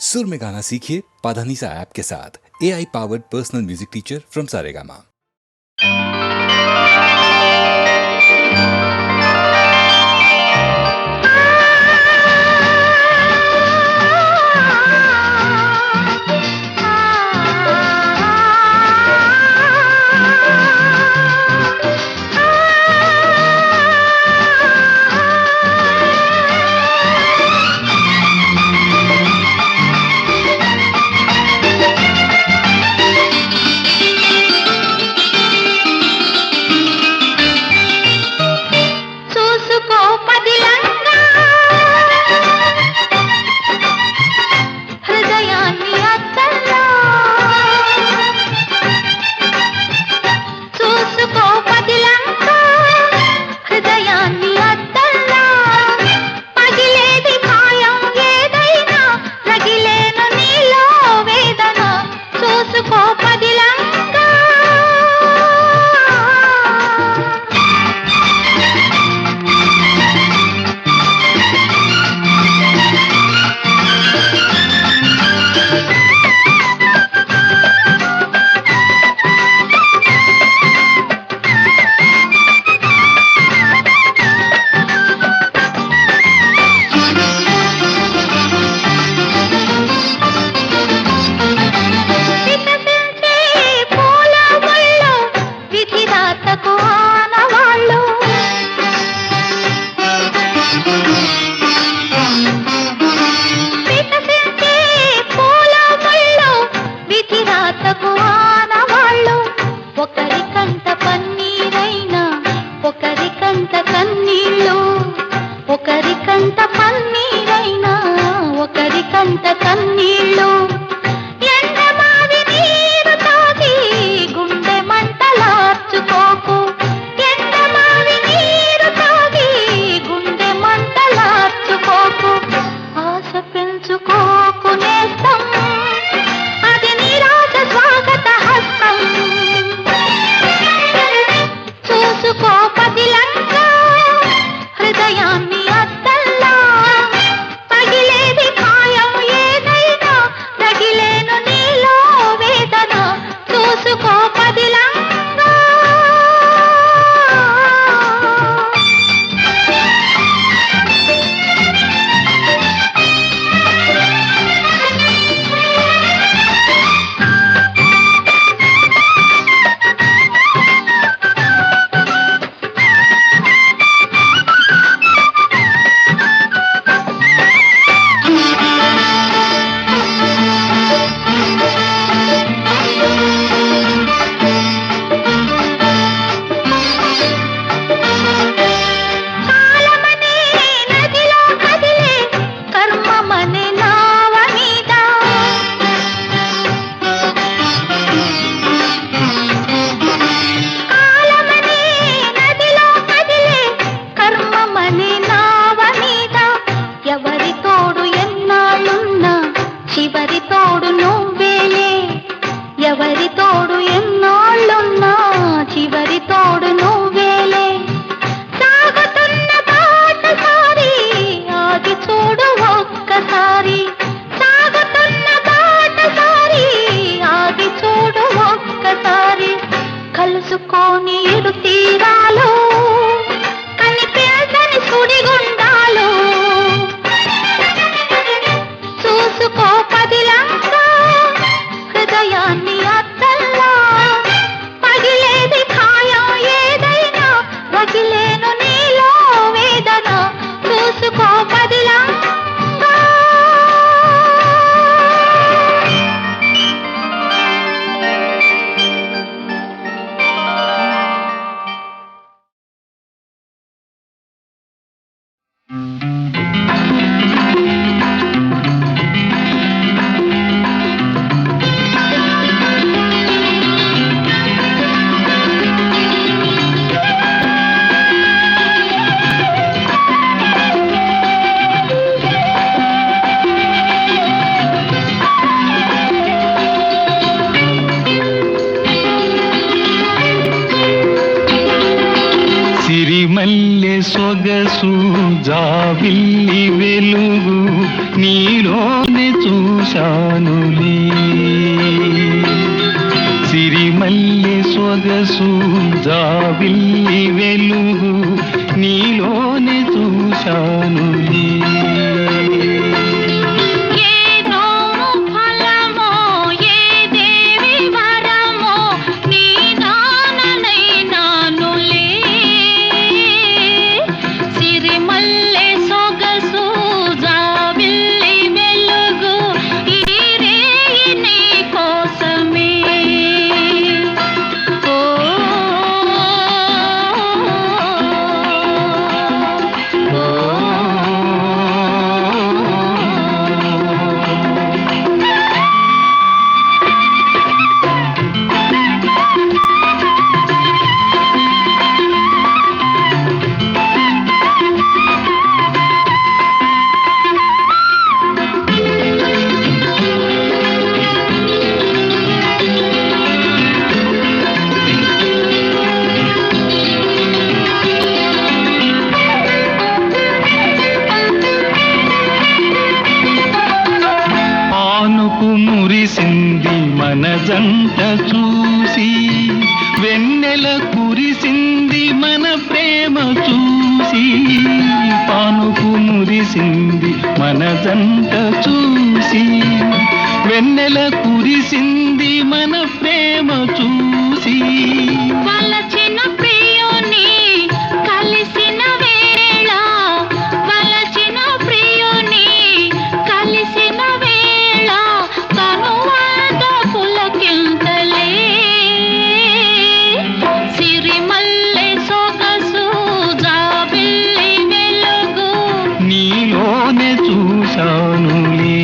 सुर में गाना सीखिए पाधानीसा ऐप के साथ। AI powered personal music teacher from Saregama. సిరిమల్లె సొగసు జాబిల్లి వెలుగు నీలోనే చూసి చూశానులే సిరిమల్లె సొగసు జాబిల్లి వెలుగు నీలోనే చూశానులే మురిసింది మన జంట చూసి వెన్నెల కురిసింది మన ప్రేమ చూసి పానుకు మురిసింది మన జంట చూసి వెన్నెల కురిసింది మన ప్రేమ చూసి వలచిన ప్రియుని కలిసిన వేళ వలచిన ప్రియుని కలిసిన వేళ తనువాద పులకింతలే సిరిమల్లె సొగసు జాబిల్లి వెలుగు నీలోనే చూశానులే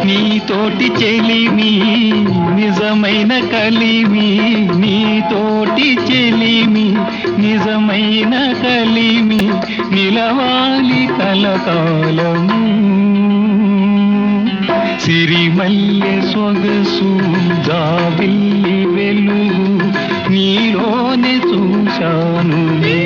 నీతోటి చెలిమి నిజమైన కలిమి నీతోటి చెలిమి నిజమైన కలిమి నిలవాలి కలకాలము సిరిమల్లె సొగసు జాబిల్లి వెలుగు నీలోనే చూశానులే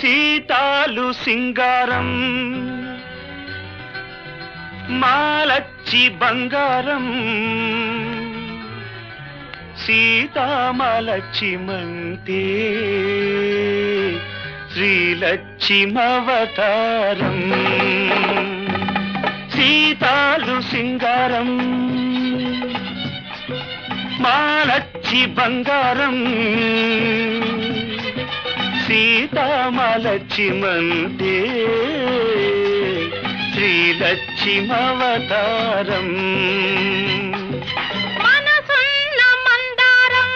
సీతాలు సింగారం మాలచ్చి బంగారం సీతామలక్ష్మంతే శ్రీలక్ష్మవతారం సీతాలు సింగారం మాలచ్చి బంగారం సీతామలక్ష్మంతే శ్రీలక్ష్మవతారం మనసున్న మందారం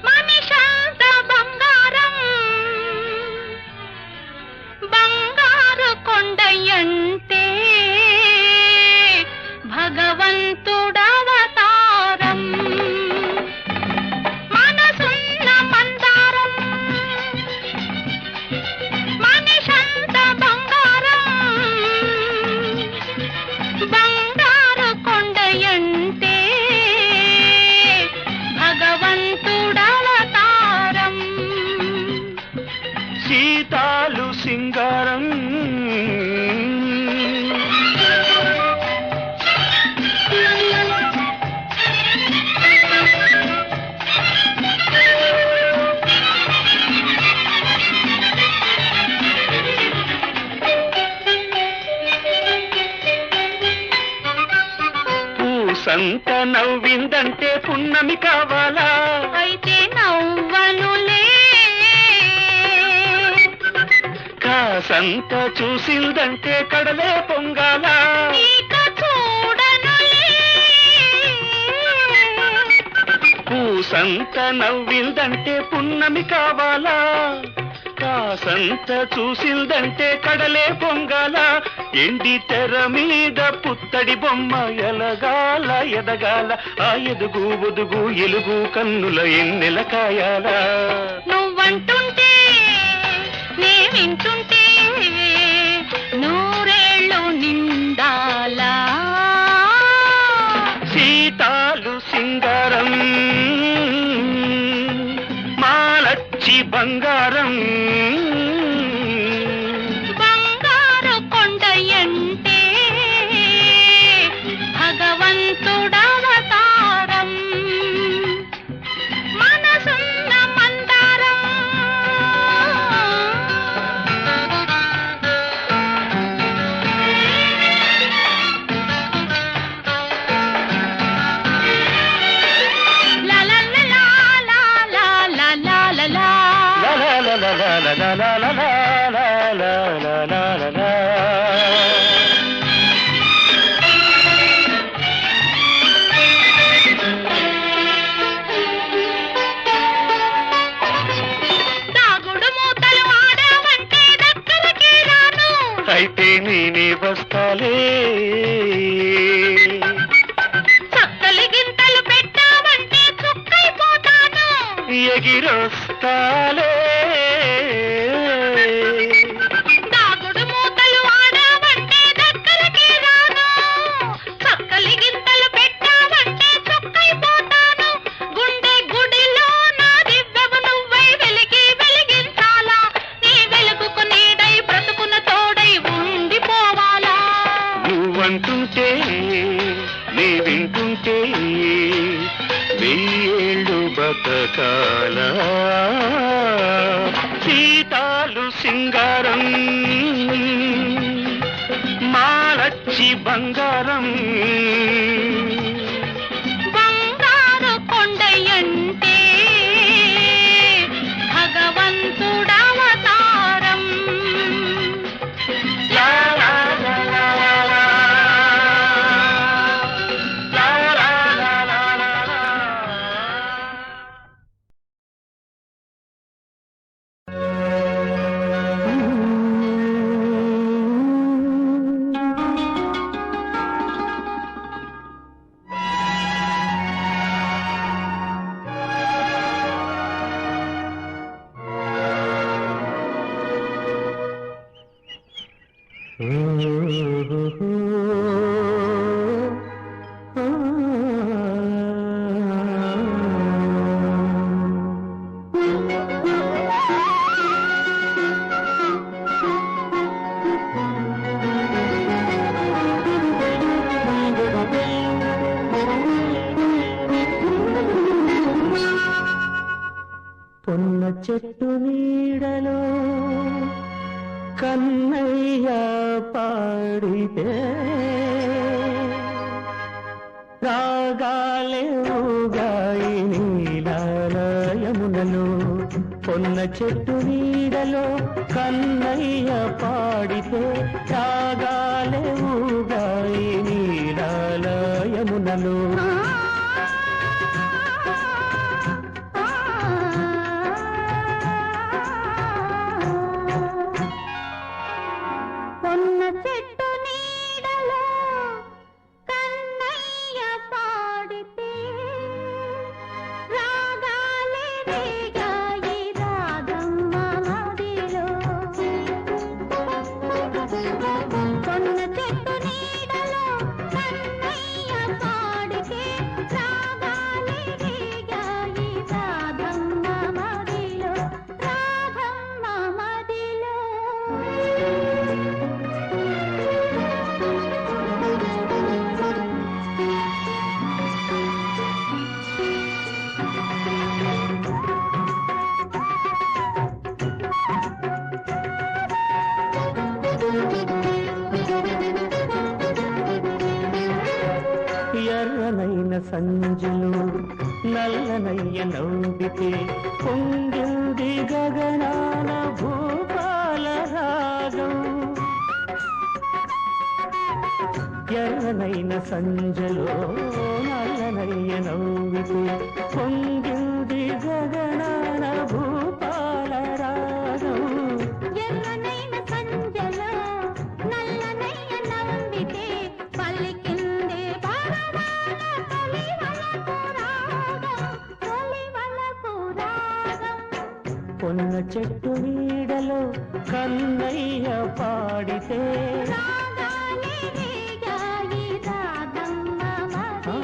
మనిషంత బంగారం బంగారు కొండయంటే భగవంతుడవతారం కాసంత నవ్విందంటే పున్నమి కావాలా? అయితే నవ్వనులే. కాసంత చూసిందంటే కడలే పొంగాలా? ఇక చూడనులే. పూసంత నవ్విందంటే పున్నమి కావాలా? కాసంత చూసిందంటే కడలే పొంగాల. ఎండి తెర మీద పుత్తడి బొమ్మ ఎలగాల ఎదగాల. ఆ ఎదుగు ఒదుగు ఎలుగు కన్నుల ఎన్నెల కాయాల. నువ్వంటుంటే నే వింటుంటే నూరేళ్ళు నిండాలా. సీతాలు సింగారం మాలచ్చి బంగారం. బంగారు కొండయంటే భగవంతుడవతారం. మనసున్న మందారం. లలలలా లలలలా. La la la la la la la la la la la la la la la. దాగుడు మూతలు ఆడావంటే దగ్గరకి రాను. అయితే నేనే వస్తాలే. చక్కలి గింతలు పెట్టావంటే చుక్కైపోతాను. ఎగిరొస్తాలే. దాగుడు మూతలు ఆడావంటే దగ్గరకి రాను. చక్కలి గింతలు పెట్టావంటే చుక్కైపోతాను. గుండె గుడిలో నా దివ్యవు నువ్వై వెలిగి వెలిగించాలా. నీ వెలుగుకు నీడై బ్రతుకున తోడై ఉండిపోవాలా. నువ్వంటుంటే నీ వింటుంటే వెయ్యేళ్ళు బతకాల. సీతాలు సింగారం మాలచ్చి బంగారం. బంగారు కొండయంటే భగవంతుడవతారం. లా లా లా లా లా లా. లా లా లా లా లా లా. పొన్న చెట్టు నీడలో కన్నయ్య పాడితే రాగాలే ఊగాయి నీలాలయమునలో. పొన్న చెట్టు నీడలో కన్నయ్య పాడితే రాగాలే ఊగాయి నీలాలయమునలో. పొన్న చెట్టు నీడలో కన్నయ్య పాడితే రాగాలే రేగాయి రాగమ్మ మదిలో. పొన్న చెట్టు నీడలో కన్నయ్య పాడితే సంజలు నల్లనయ్య నవ్వితే పొంగింది గగనాన భూపాల రాగం ఎర్రనైన సంజలో నల్లనయ్య నవ్వితే పొంగింది గగనాన భూపాల రాగం ఎర్రనైన సంజలో నల్లనయ్య నవ్వితే పలికిందే భగవాన తొలివలపు రాగం పొన్న చెట్టు నీడలో కన్నయ్య పాడితే రాగాలే రేగాయి రాధమ్మ మదిలో.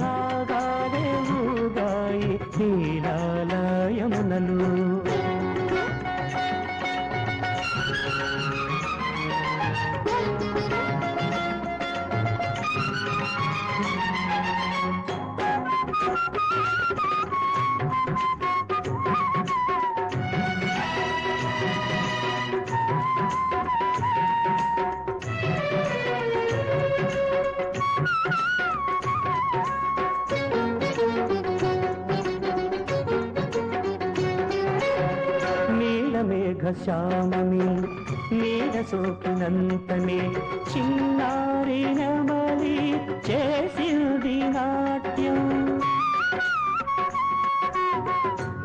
రాగాలే ఊగాయి నీలాలయమునలు శ్యామని నీడ సోకినంతనే చిన్నారి నమలి చేసింది నాట్యం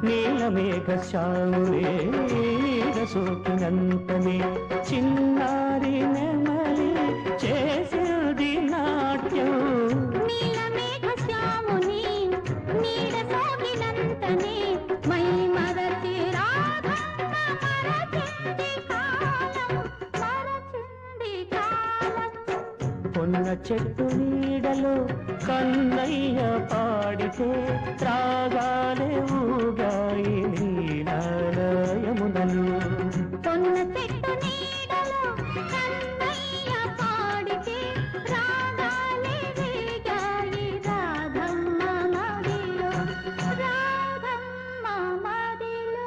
నీలమేఘ శ్యాములే నీడ సోకినంతనే చిన్నారి నమలి చేసింది నాట్యం నీలమేఘ శ్యాముని నీడ సోకినంతనే మై మరచి రాధమ్మ మరచింది కాలం పొన్న చెట్టు నీడలో కన్నయ్య పాడితే త్రాగాలే ఊగాయి నీలాలయమునలు పొన్న చెట్టు నీడలో కన్నయ్య పాడితే రాగాలే రేగాయి రాధమ్మ మదిలో రాధమ్మ మదిలో.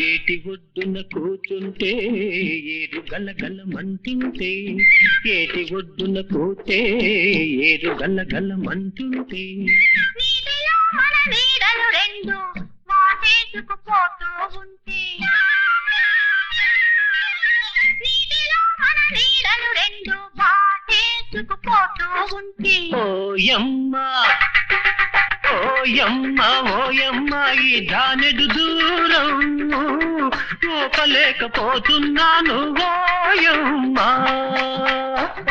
ఏటి ఒడ్డున కూర్చుంటే ఏరు గలగలమంటుంటే ఏటి ఒడ్డున కూర్చే ఏరు గలగలమంటుంటే నీటిలో మన నీడలు రెండు వాటేసుకుపోతూ ఉంటే నీటిలో మన నీడలు రెండు వాటేసుకుపోతూ ఉంటే ఓయమ్మ ఓయమ్మ ఓయమ్మ ఈ జానెడు దూరం పోకలేకపోతున్నాను ఓయమ్మ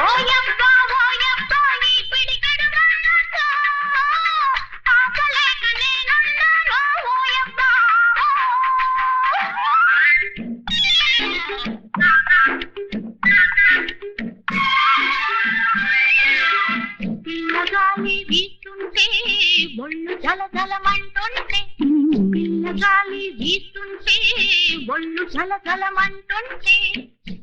ఓయబ్బా ఓయబ్బా ఈ పిడికెడు మనతో ఆపలేక నేనున్నాను ఓయబ్బా. పిల్లగాలి వీస్తుంటే ఒళ్ళు జలజలమంటుంటే పిల్లగాలి వీస్తుంటే ఒళ్ళు జలజలమంటుంటే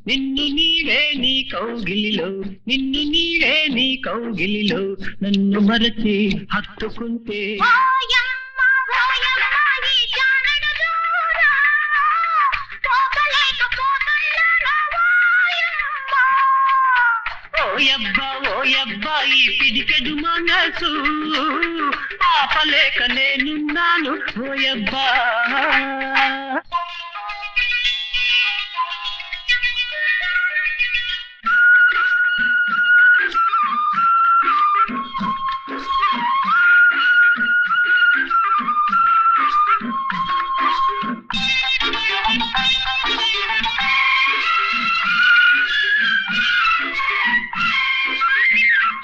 నిన్ను నీవే నీ కౌగిలిలో నిన్ను నీవే నీ కౌగిలిలో నన్ను మరచి హత్తుకుంటే ఓయమ్మ ఓయమ్మ ఈ జానెడు దూరం పోకలేకపోతున్నాను ఓయమ్మ. ఓయబ్బా ఓయబ్బా ఈ పిడికెడు మనసు ఆపలేక నేనున్నాను ఓయబ్బా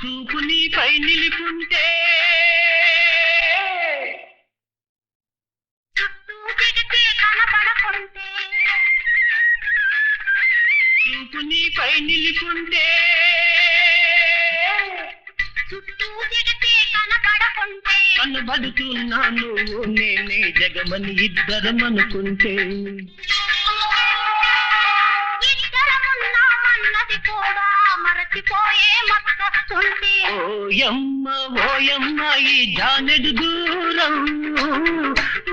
చూపు నీపై నిలుపుంటే చుట్టూ దిగితే కనపడకుంటే చూపు నీపై నిలుపుంటే చుట్టూ దిగితే కనపడకుంటే కనబడుతున్నాను నేనే జగమని ఇద్దరం అనుకుంటే ఇద్దరమున్నా మరచిపోయే మత్తొస్తుంటే ఓయమ్మ ఈ జానెడు దూరం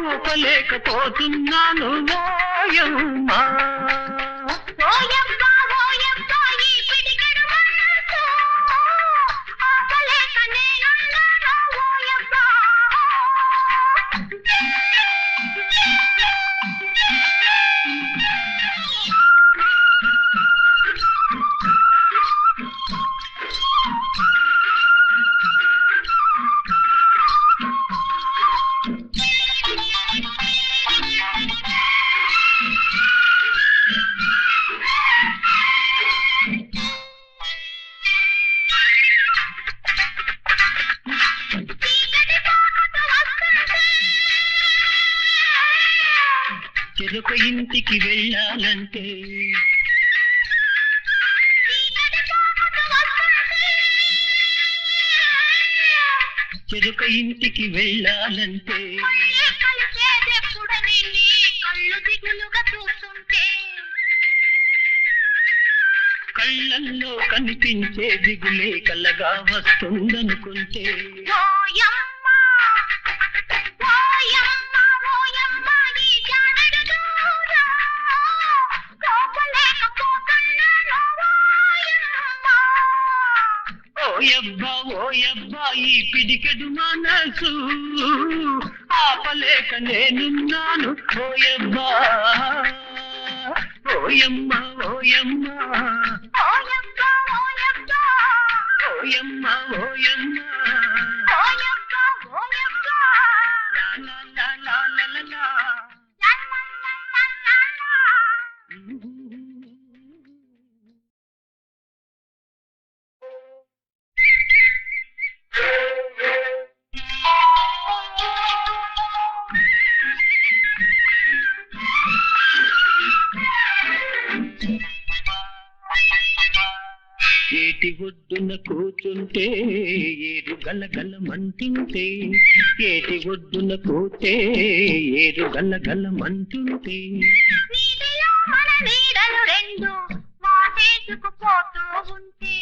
ఊపలేకపోతున్నాను ఓయమ్మ ఓయబ్బా ఓయబ్బా ఈ పిడికెడు మనసు ఆపలేక నేనున్నాను ఓయబ్బా చెరొక ఇంటికి వెళ్ళాలంటే చెరొక ఇంటికి వెళ్ళాలంటే కలిసేదెప్పుడని నీ కళ్ళు దిగులుగా చూస్తుంటే కళ్ళల్లో కనిపించే దిగులే కలగా వస్తుందనుకుంటే ఓయమ్మ ఓయమ్మ ఓయమ్మ ఈ జానెడు దూరం కోపలేకపోతున్నాను ఓయబ్బా ఈ పిడికెడు మనసు ఆపలేక నేనున్నాను ఓయబ్బా ఓయమ్మ ఓయమ్మ ఓయబ్బా ఓయబ్బా ఓయమ్మ ఓయమ్మ ఓయబ్బా ఓయబ్బా లా లా లా లా లా లా లా. ఏటి ఒడ్డున కూర్చుంటే ఏరు గలగలమంటుంటే ఏటి ఒడ్డున కూతే ఏరు గలగలమంటుంటే నీటిలో మన నీడలు రెండు వాటేసుకుపోతూ ఉంటే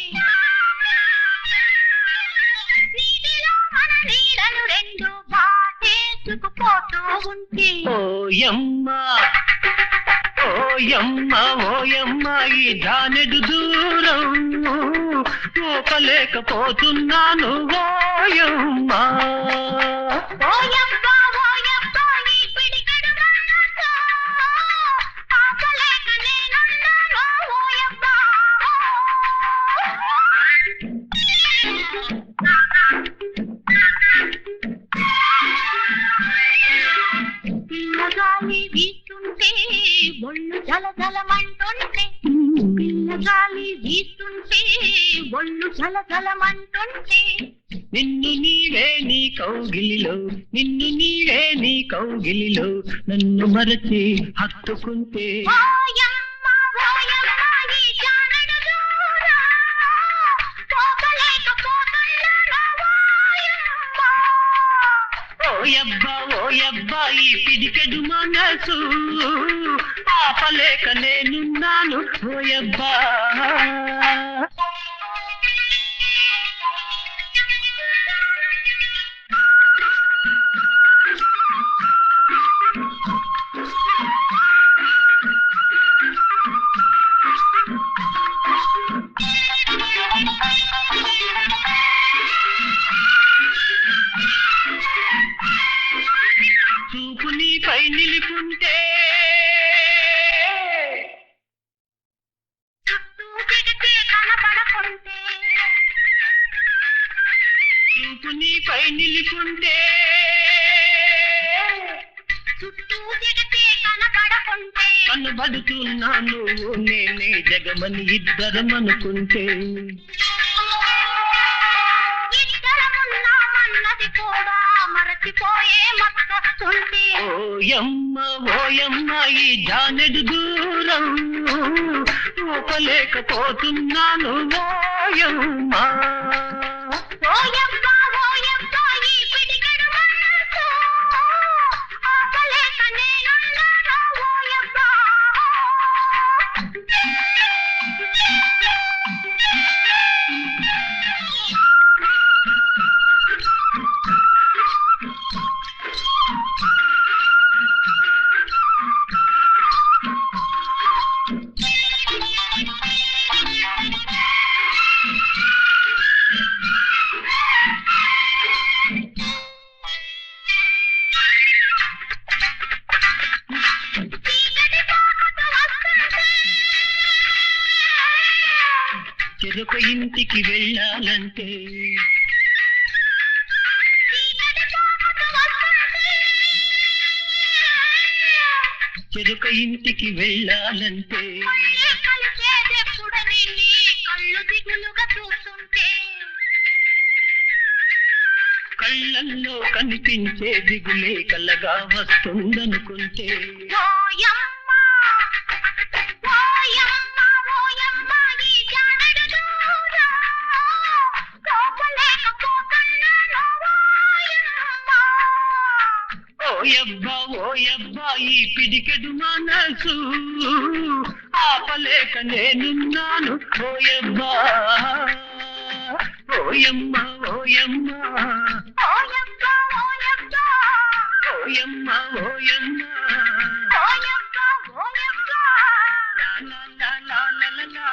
నీటిలో మన నీడలు రెండు వాటేసుకుపోతూ ఉంటే ఓయమ్మ ఈ జానెడు దూరం ఊపలేకపోతున్నాను ఓయమ్మ ఓయబ్బా ఓయబ్బా ఈ పిడికెడు మనసు ఆపలేక నేనున్నాను ఓయబ్బా పిల్లగాలి వీస్తుంటే ఒళ్ళు జలజలమంటుంటే పిల్లగాలి వీస్తుంటే ఒళ్ళు జలజలమంటుంటే నిన్ను నీవే నీ కౌగిలిలో నిన్ను నీవే నీ కౌగిలిలో నన్ను మరచి హత్తుకుంటే ఓయమ్మ ఓయమ్మ ఈ జానెడు దూరం పోగలేకపోతున్నాను ఓయబ్బా ఈ పిడికెడు మనసు ఆపలేక నేనున్నాను ఓయబ్బా చూపు నీపై నిలుపుంటే చుట్టూ జగతే కనపడకుంటే చూపు నీపై నిలుపుంటే చుట్టూ జగతే కనపడకుంటే కనబడుతున్నాను నేనే జగమని ఇద్దరమనుకుంటే ఇద్దరమున్నామన్నది కూడా మరచిపోయే మత్తొస్తుంటే ఓయమ్మ ఈ జానెడు దూరం ఊపలేకపోతున్నాను ఓయమ్మ ఓయబ్బా ఓయబ్బా ఈ పిడికెడు మనసు ఆపలేక నేనున్నాను ఓయబ్బా చెరొక ఇంటికి వెళ్ళాలంటే చెరొక ఇంటికి వెళ్ళాలంటే కలిసేదెప్పుడని నీ కళ్ళు దిగులుగా చూస్తుంటే కళ్ళల్లో కనిపించే దిగులే కలగా వస్తుందనుకుంటే ఓయమ్మ ఓయమ్మ ఓయమ్మ ఈ జానడు దూరం కోపలేకపోతున్నాను ఓయమ్మ ఓయబ్బా ఈ పిడికెడు మనసు ఆపలేక నేనున్నాను ఓయబ్బా ఓయమ్మ ఓయమ్మ ఓయమ్మ ఓయమ్మ ఓయమ్మ ఓయమ్మ ఓయమ్మ ఓయమ్మ లా లా లా లా లా లా లా.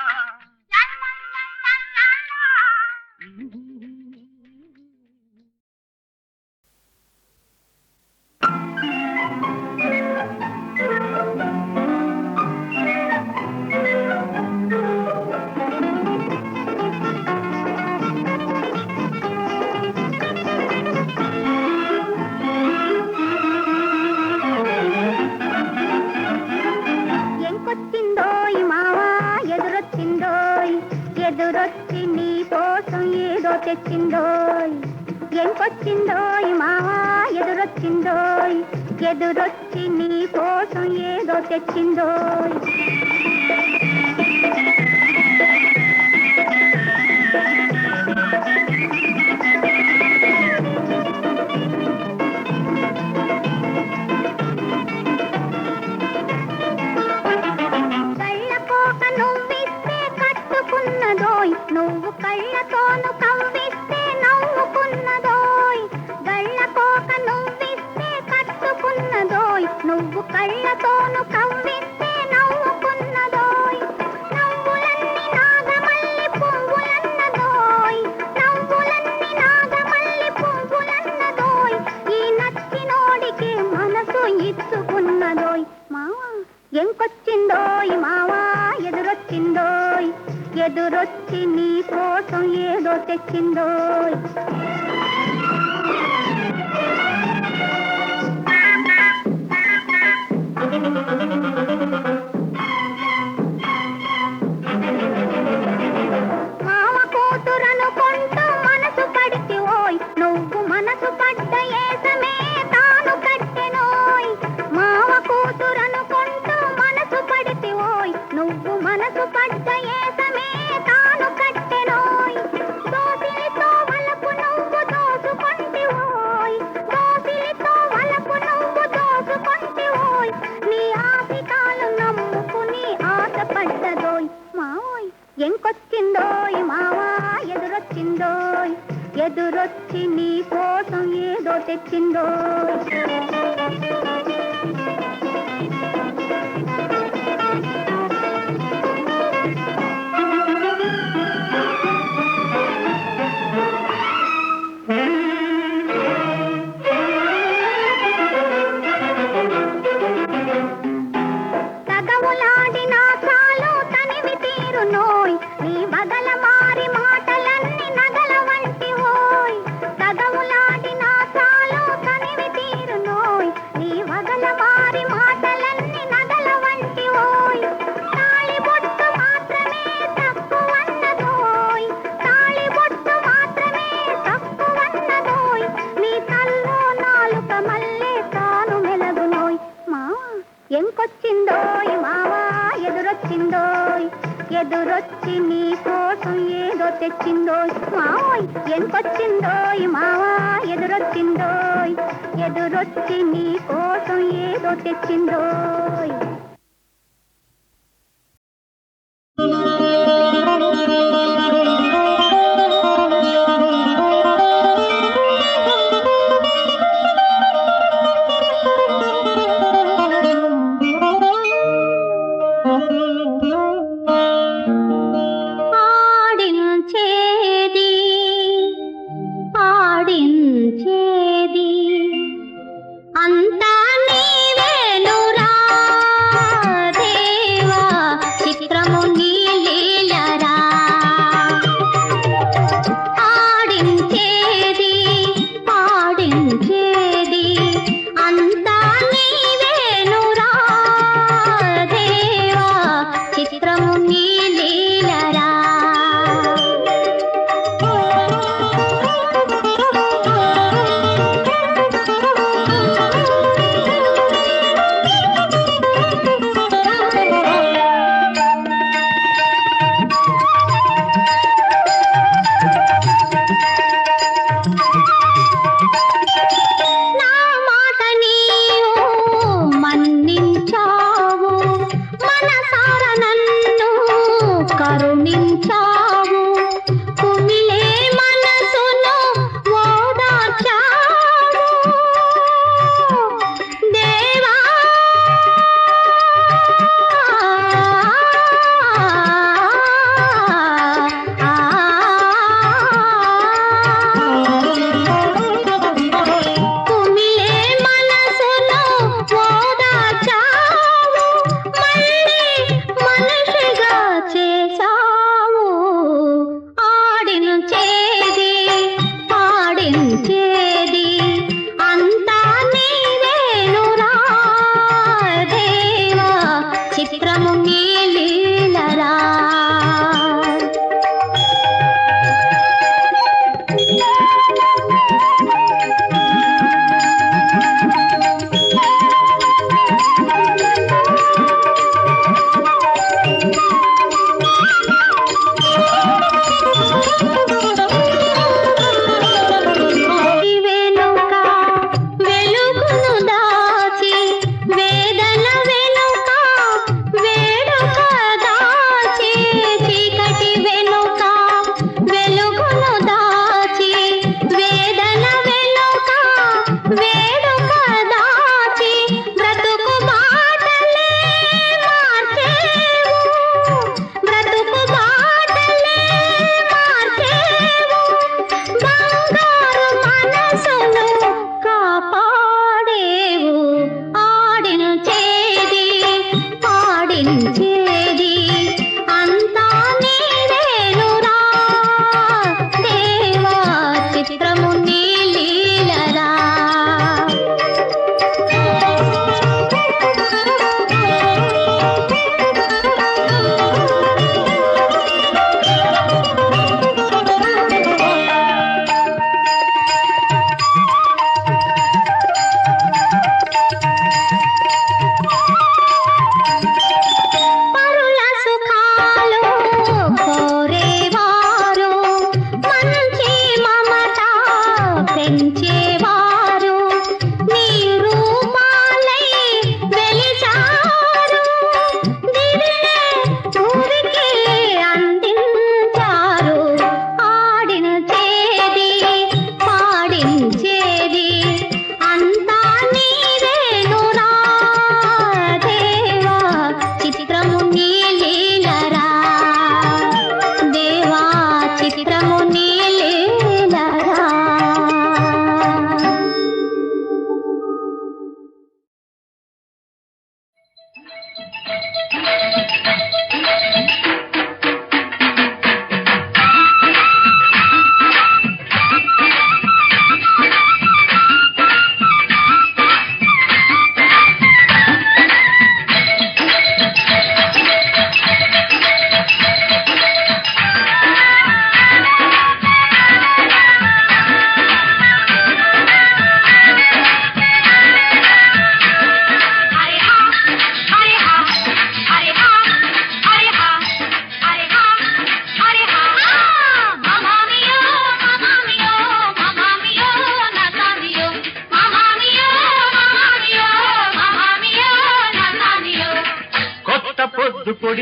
ఎంకొచ్చిందోయ్ మావా ఎదురొచ్చిందోయ్ ఎదురొచ్చి నీ కోసం ఏదో తెచ్చిందోయ్ ఎంకొచ్చిందోయ్ మావా ఎదురొచ్చిందోయ్ ఎదురొచ్చి నీ కోసం ఏదో తెచ్చిందోయ్ కళ్ళకోక నువ్విస్తే కట్టుకున్నదోయ్ నువ్వు కళ్ళతోను కవ్విస్తే నవ్వుకున్నదోయ్ గళ్ళకోక నువ్విస్తే కట్టుకున్నదోయ్ నువ్వు కళ్ళతోను కవ్విస్తే నవ్వుకున్నదోయ్ నవ్వులన్నీ నాగమల్లి పువ్వులన్నదోయ్ నవ్వులన్నీ నాగమల్లి పువ్వులన్నదోయ్ ఈ నచ్చినోడికి మనసు ఇచ్చుకున్నదోయ్ మావా ఎంకొచ్చిందోయ్ మావా ఎదురొచ్చిందోయ్ ఎదురొచ్చి నీ కోసం ఏదో తెచ్చిందోయ్ మామ కూతురనుకుంటూ మనసు పడితే ఓయ్ నువ్వు మనసు పడ్డ ఏసమే తాను కట్టెనోయ్ మామ కూతురనుకుంటూ మనసు పడితే ఓయ్ నువ్వు మనసు పడ్డ ఏసమే తాను కట్టెనోయ్ దోసిలితో వలపు నువ్వు దోసుకొంటి ఓయ్ దోసిలితో వలపు నువ్వు దోసుకొంటి ఓయ్ నీ ఆశికాలు నమ్ముకుని ఆశపడ్డదోయ్ మావోయ్ ఎంకొచ్చిందోయ్ మావా ఎదురొచ్చిందోయ్ ఎదురొచ్చి నీ కోసం ఏదో తెచ్చిందోయ్ తగవులాడినా చాలు తనివి తీరునోయ్ నీ బగల మారి మాటలన్నీ నగల వంటి ఓయ్ తగవులాడినా చాలు తనివి తీరునోయ్ నీ బగల మారి మాటలన్నీ నగల వంటి ఓయ్ తాళిబొట్టు మాత్రమే తక్కువన్నదోయ్ తాళిబొట్టు మాత్రమే తక్కువన్నదోయ్ నీ తల్లో నాలుక మల్లె తాను మెలగునోయ్ మావా ఎంకొచ్చిందోయ్ మావా ఎదురొచ్చిందోయ్ ఎదురొచ్చి నీ కోసం ఏదో తెచ్చిందోయ్ మావోయ్ ఎంకొచ్చిందోయ్ మావా ఎదురొచ్చిందోయ్ ఎదురొచ్చి నీ కోసం ఏదో తెచ్చిందోయ్ ఆడించేది ఆడించేది అంతా నీవేనురా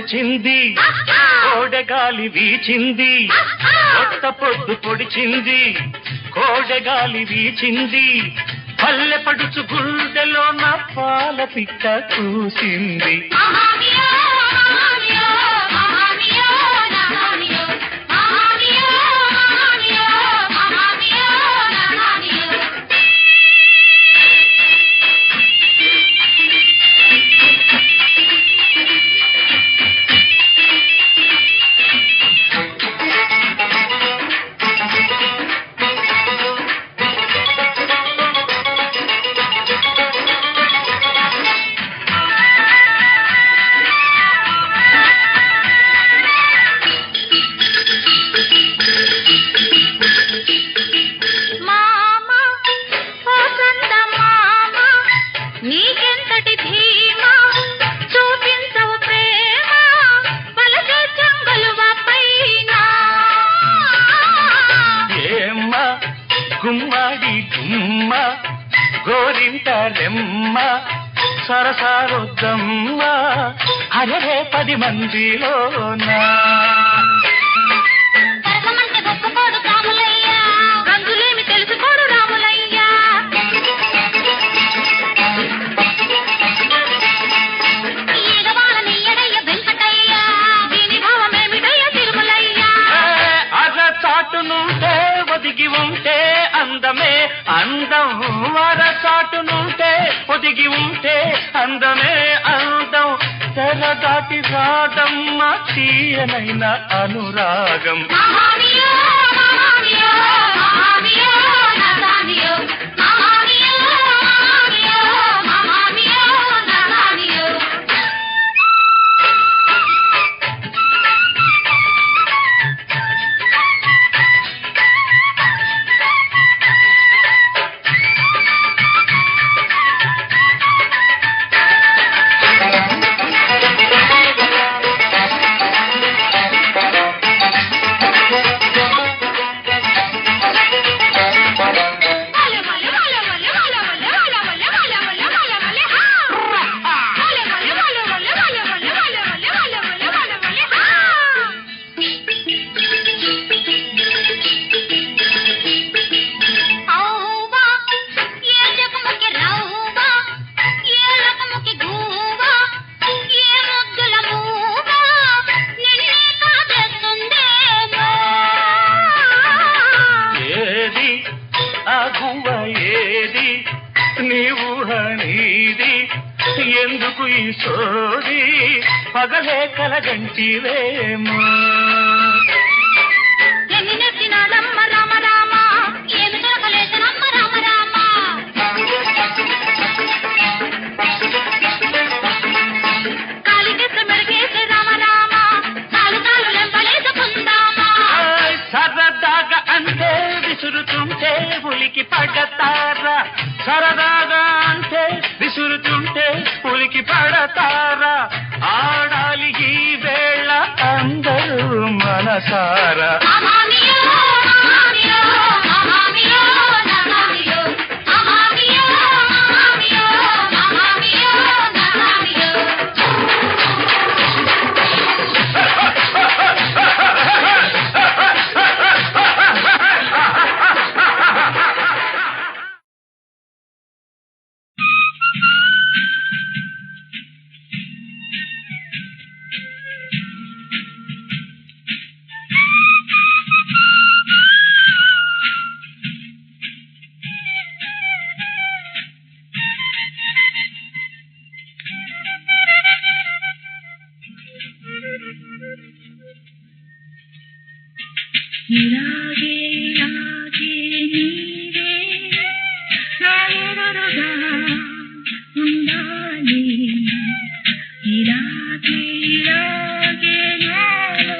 పొడిచింది కోడెగాలి వీచింది కొత్త పొద్దు పొడిచింది కోడెగాలి వీచింది పల్లె పడుచు గుండెలో నా పాల పిట్ట కూసింది గుమ్మడి గుమ్మ గోరింట రెమ్మ సరసారొద్దమ్మ అరే 10 మందిలోనా ఒదిగి ఉంటే అందమే అందం వరసాటునుంటే ఒదిగి ఉంటే అందమే అందం తెర దాటి రాదమ్మ తీయనైన అనురాగం ఏది నీవు హనీది ఎందుకు ఈ సోది పగలే కలగంటివేమో సరదాగా అంటే విసురుతుంటే ఉలికి పడతారా సరదాగా అంటే విసురుతుంటే ఉలికి పడతారా ఆడాలి ఈ వేళ అందరూ మనసారా ఇలాగే ఇలాగే నీవే నాయనరుగా ఉండాలి ఇలాగే ఇలాగే నాలో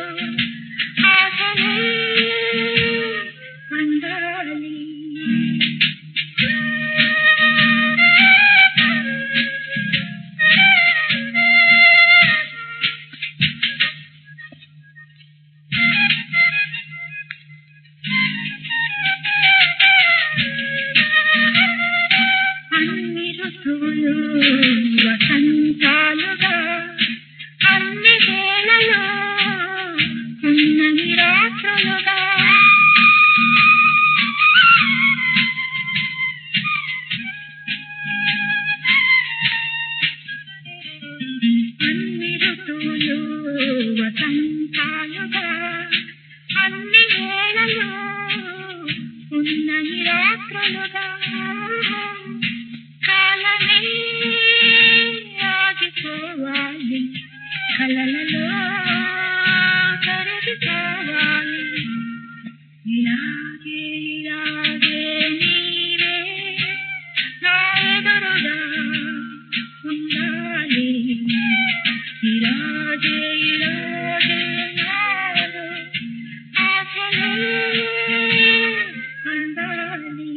ఆశలే ఉండాలి ఊహలో ఉన్నని రాత్రులుగా కాలమే ఆగిపోవాలి కలలలో కరిగిపోవాలి ఇలాగే ఇలాగే నీవే నా ఎదురుగా ఉండాలి ఇలాగే ఇలాగే నాలో ఆశలు అందాలి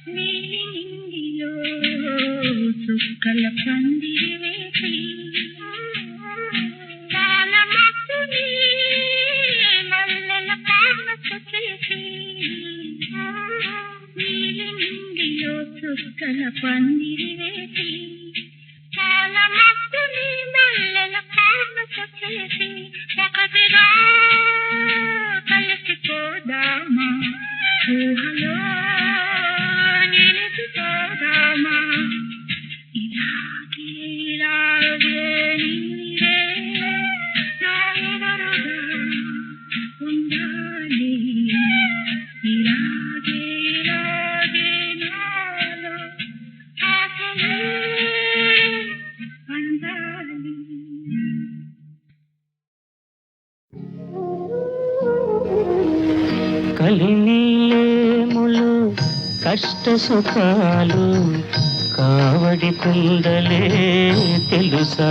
నీలి నింగిలో చుక్కల పందిరి వేసి పాలమక్కుని మల్లెల పానక చేసి నీలి నింగిలో చుక్కల పందిరి వేసి పాలమక్కుని మల్లెల పానక చేసి ఒకటిగా కలిసిపోదామా ఊహలో నిలిచిపోదామా ఇలాగే ఇలాగే నీవే నా ఎదురుగా ఉండాలి ఇలాగే ఇలాగే నాలో ఆశలు అందాలి కలినీలేములు కష్ట సుఖాలు కావడి కుండలే తెలుసా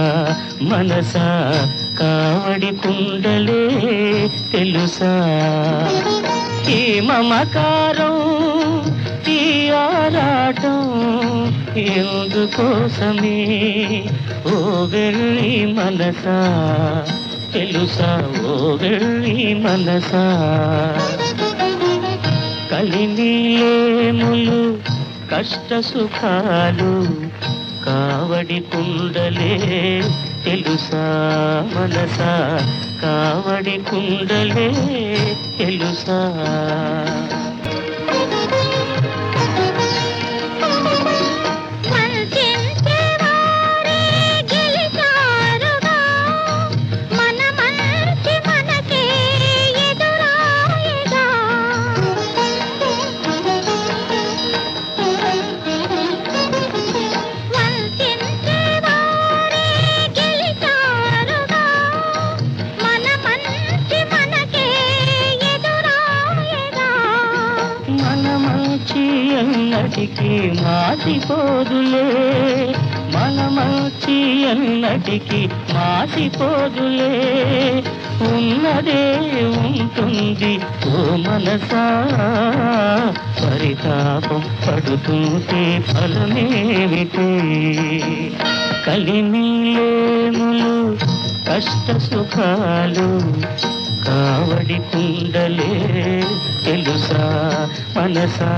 మనసా కావడి కుండలే తెలుసా ఈ మమకారం ఈ ఆరాటం ఎందుకోసమే ఓ వెళ్ళి మనసా తెలుసా ఓ వెళ్ళి మనసా కలినీలేములు కష్ట సుఖాలు కావడి కుండలే తెలుసా మనసా కావడి కుండలే తెలుసా వంచించేవారే గెలిచారుగా మన మంచి మనకే ఎదురాయగా వంచించేవారే గెలిచారుగా మన మంచి మనకే ఎదురాయగా మన మంచి ఎన్నటికీ మాసిపోదులే మన మంచి ఎన్నటికీ మాసిపోదులే ఉన్నదే ఉంటుంది ఓ మనసా పరితాపం పడుతుంటే ఫలమేమిటి కలినీలేములు కష్ట సుఖాలు కావడి కుండలే తెలుసా మనసా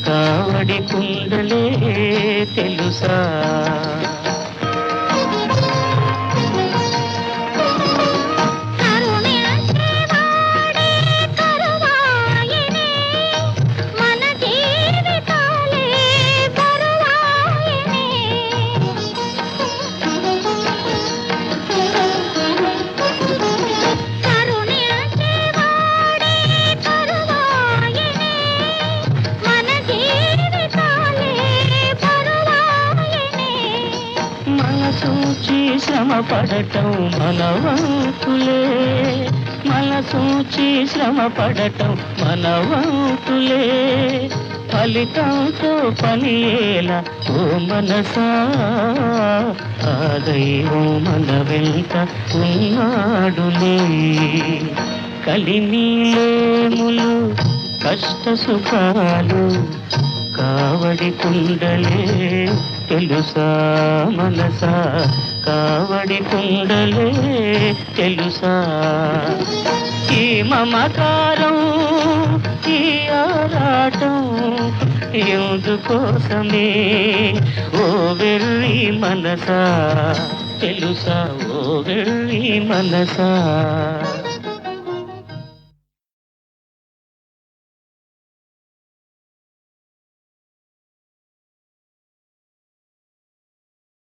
కావడి కుండలే తెలుసా కరుణించేవాడే కరువాయనే మన జీవితాలే బరువాయనే కరుణించేవాడే కరువాయనే మన జీవితాలే బరువాయనే మనసూచి శ్రమ పడటం మనవంతులే మనసూచి శ్రమ పడటం మనవంతులే ఫలితంతో పనియేలా ఓ మనసా ఆ దైవం మన వెంట ఉన్నాడులే కలినీలేములు కష్ట సుఖాలు కావడి కుండలే తెలుసా మనసా కావడి కుండలే తెలుసా ఈ మమకారం ఈ ఆరాటం ఎందుకోసమే ఓ వెళ్ళి మనసా తెలుసా ఓ వెళ్ళి మనసా